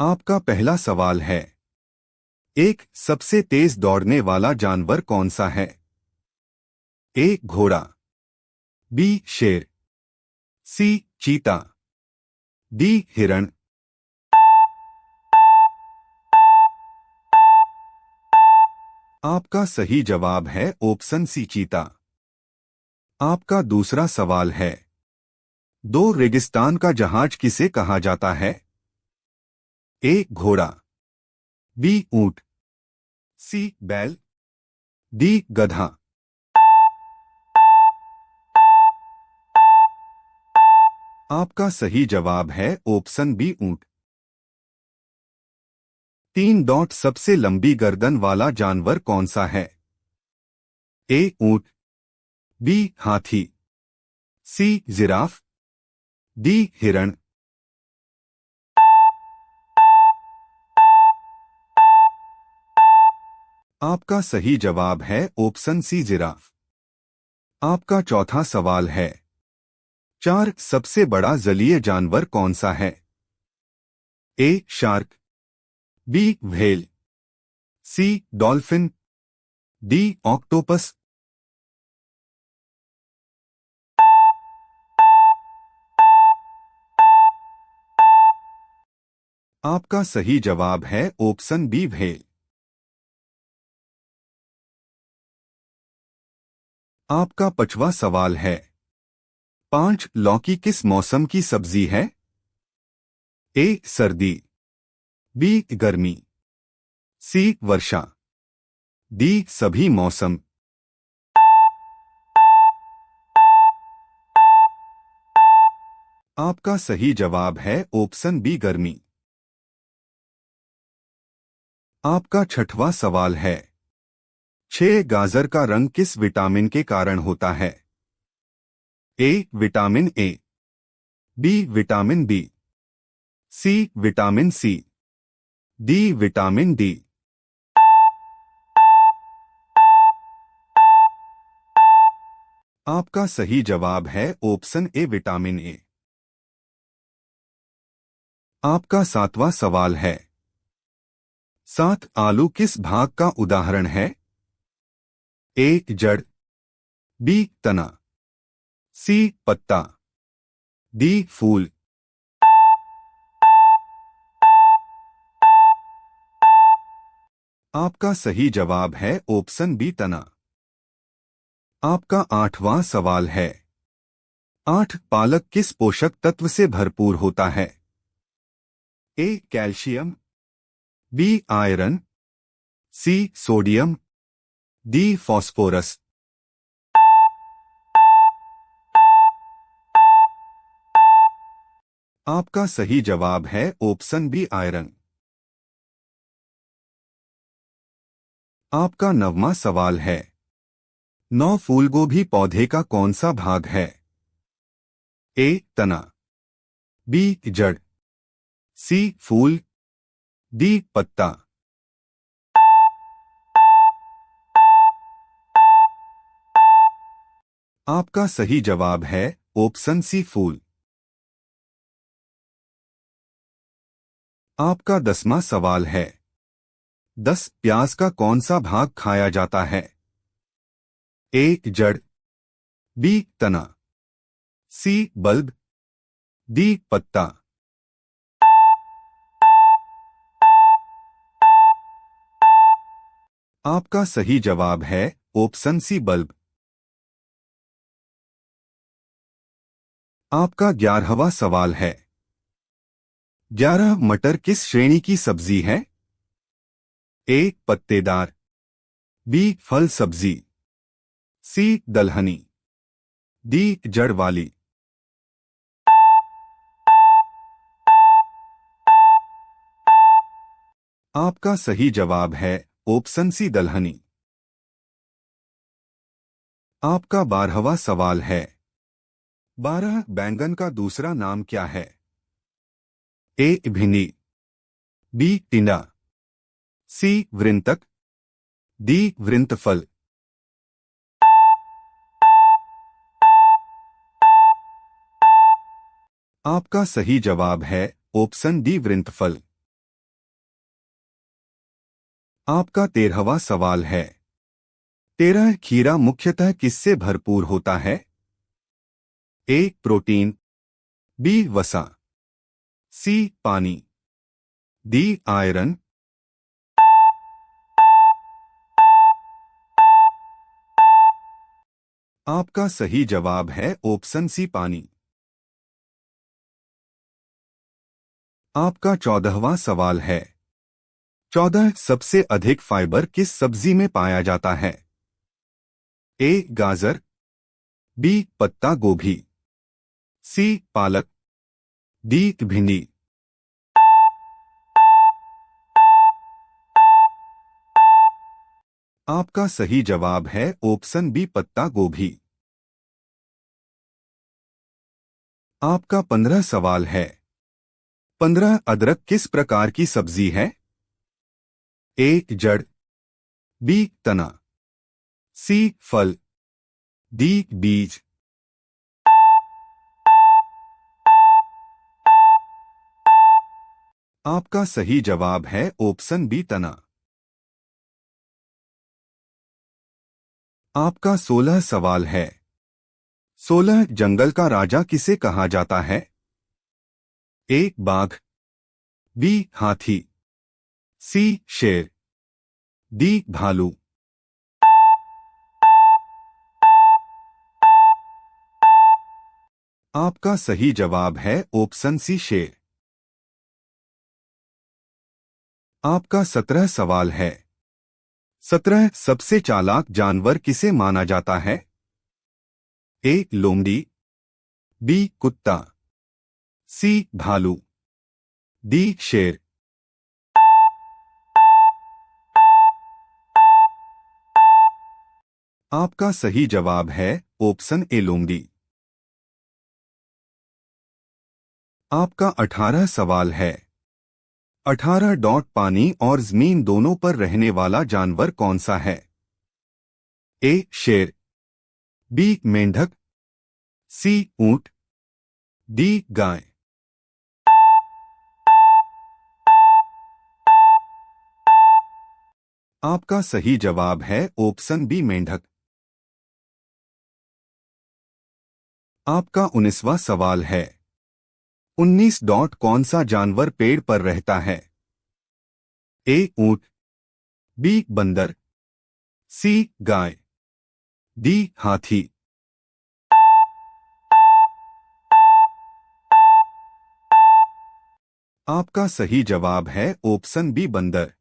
आपका पहला सवाल है, एक सबसे तेज दौड़ने वाला जानवर कौन सा है? ए घोड़ा, बी शेर, सी चीता, डी हिरण। आपका सही जवाब है ऑप्शन सी चीता। आपका दूसरा सवाल है, दो रेगिस्तान का जहाज किसे कहा जाता है? ए घोड़ा, बी ऊंट, सी बैल, डी गधा। आपका सही जवाब है ऑप्शन बी ऊंट। 3 सबसे लंबी गर्दन वाला जानवर कौन सा है? ए ऊंट, बी हाथी, सी जिराफ, डी हिरण। आपका सही जवाब है ऑप्शन सी जिराफ। आपका चौथा सवाल है, 4 सबसे बड़ा जलीय जानवर कौन सा है? ए शार्क, बी व्हेल, सी डॉल्फिन, डी ऑक्टोपस। आपका सही जवाब है ऑप्शन बी व्हेल। आपका पांचवा सवाल है, 5 लौकी किस मौसम की सब्जी है? ए सर्दी, बी गर्मी, सी वर्षा, डी सभी मौसम। आपका सही जवाब है ऑप्शन बी गर्मी। आपका छठवां सवाल है, 6 गाजर का रंग किस विटामिन के कारण होता है? A vitamin A, B vitamin B, C vitamin C, D vitamin D. आपका सही जवाब है ऑप्शन ए विटामिन ए। आपका सातवां सवाल है, 7 आलू किस भाग का उदाहरण है? ए जड़, बी तना, सी पत्ता, डी फूल। आपका सही जवाब है ऑप्शन बी तना। आपका आठवां सवाल है, 8 पालक किस पोषक तत्व से भरपूर होता है? A calcium, B iron, C sodium, D phosphorus. आपका सही जवाब है ऑप्शन बी आयरन। आपका 9वां सवाल है, 9 फूलगोभी पौधे का कौन सा भाग है? ए तना, बी जड़, सी फूल, डी पत्ता। आपका सही जवाब है ऑप्शन सी फूल। आपका 10वां सवाल है, 10 प्याज का कौन सा भाग खाया जाता है? ए जड़, बी तना, सी बल्ब, डी पत्ता। आपका सही जवाब है ऑप्शन सी बल्ब। आपका 11वां सवाल है, 11 मटर किस श्रेणी की सब्जी है? ए पत्तेदार, बी फल सब्जी, सी दलहनी, डी जड़ वाली। आपका सही जवाब है ऑप्शन सी दलहनी। आपका 12वां सवाल है, 12 बैंगन का दूसरा नाम क्या है? ए भिंडी, बी टिंडा, सी वृंतक, डी वृंतफल। आपका सही जवाब है ऑप्शन डी वृंतफल। आपका 13वां सवाल है। 13 खीरा मुख्यतः किससे भरपूर होता है? ए प्रोटीन, बी वसा, सी पानी, डी आयरन। आपका सही जवाब है ऑप्शन सी पानी। आपका 14वां सवाल है। 14 सबसे अधिक फाइबर किस सब्जी में पाया जाता है? ए गाजर, बी पत्ता गोभी, सी पालक, डी भिंडी। आपका सही जवाब है ऑप्शन बी पत्ता गोभी। आपका 15 सवाल है। 15 अदरक किस प्रकार की सब्जी है? ए जड़, बी तना, सी फल, डी बीज। आपका सही जवाब है ऑप्शन बी तना। आपका 16 सवाल है। 16 जंगल का राजा किसे कहा जाता है? ए बाघ, बी हाथी, सी शेर, डी भालू। आपका सही जवाब है ऑप्शन सी शेर। आपका 17 सवाल है। 17 सबसे चालाक जानवर किसे माना जाता है? ए लोमड़ी, बी कुत्ता, सी भालू, डी शेर। आपका सही जवाब है ऑप्शन ए लोमड़ी। आपका 18 सवाल है। 18 डॉट पानी और जमीन दोनों पर रहने वाला जानवर कौन सा है? ए शेर, बी मेंढक, सी ऊंट, डी गाय। आपका सही जवाब है ऑप्शन बी मेंढक। आपका 19वां सवाल है। 19 डॉट कौन सा जानवर पेड़ पर रहता है? ए ऊंट, बी बंदर, सी गाय, डी हाथी। आपका सही जवाब है ऑप्शन बी बंदर।